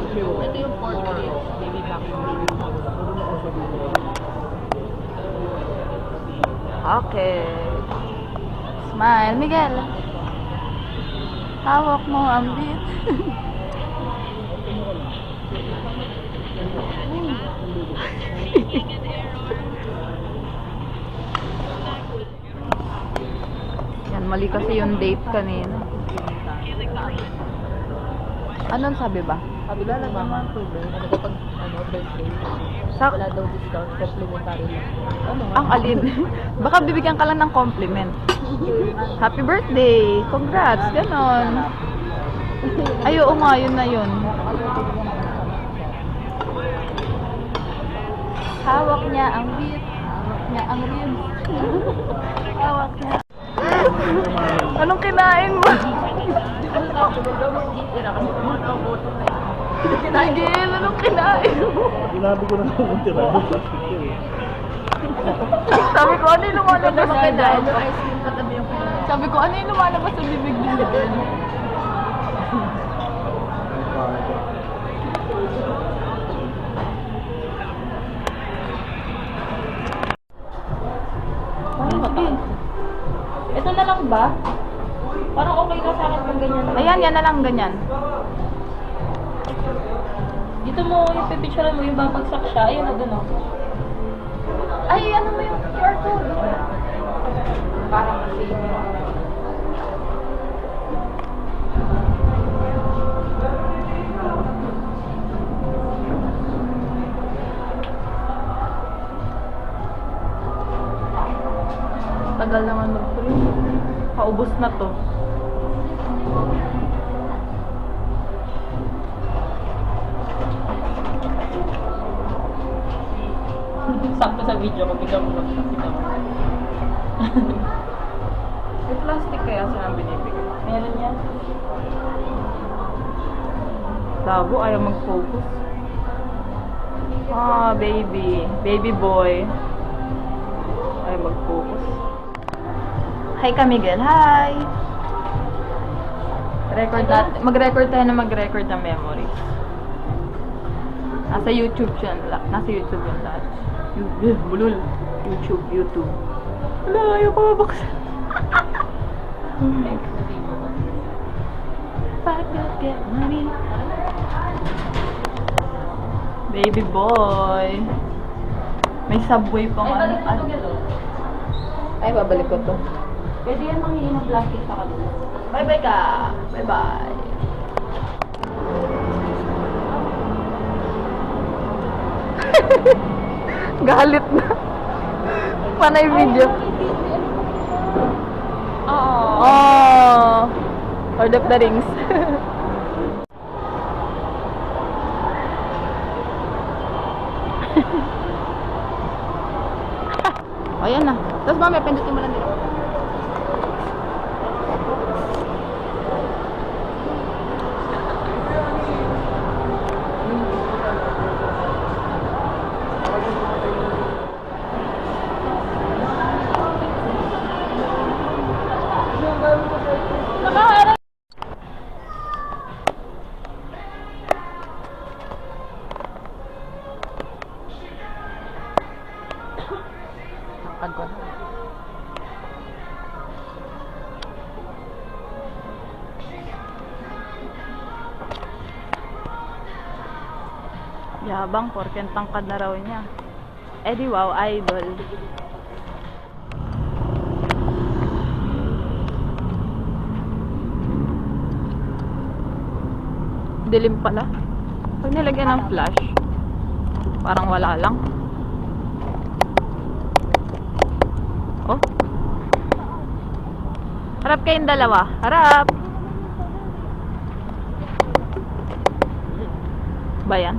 Ito yung pork ribs, baby back. Okay. Smile, Miguel. Hawak mo ang beat. Yan, mali kasi yung date kanina. Anong sabi ba? Sabi ba, nagmamahal tubig? Kapag birthday, Sa wala daw discount, complimentary lang. Ano nga? ang alin? Baka bibigyan ka lang ng compliment. Happy birthday! Congrats! Ganon. Ay, oo nga, yun na yun. Hawak niya ang beat. Hawak niya ang ribs. Hawak niya. Anong kinain mo? Nagil, anong kinain mo? Sinabi ko na kung tira ng plastic yun. Sabi ko, ano yung lumalabas sa daan? Ice cream katabi yung kinain. Sabi ko, ano yung lumalabas sa bibig mo? Ito na lang ba? Parang okay ka sa akin kung ganyan. Ayan, yan na lang ganyan. Dito mo, yung pipicturean mo, yung babagsak siya. Ayun na dun, oh. Ay, ano mo yung QR code? Parang kasi. Tagal naman mag-print. Paubos na to. Sakto sa video ko, bigla mo magkakita mo. May plastic kaya silang binibigay. Meron yan. Labo, ayaw mag-focus. Ah, baby. Baby boy. Ayaw mag-focus. Hi ka, Miguel. Hi! Record natin. Mag-record tayo na mag-record ng memories. Nasa YouTube siya. Nasa YouTube yung lahat. Bulol. YouTube. Wala, ayaw ko mabuksan. Get money. Baby boy. May subway pang ano. Ay, babalik ko to. Pwede yan manghihin ng plastic sa kanila. Bye-bye ka. Bye-bye. Galit na. Panay video. Oh. Lord of the Rings. Ayan na. Tapos mamaya, pindutin mo lang dito. Agad. Yabang, porke tangkad na raw niya. Eh di wow, idol. Dilim pala. Pag nilagyan ng flash, parang wala lang. Oh. Harap kayong dalawa. Harap. Ba yan?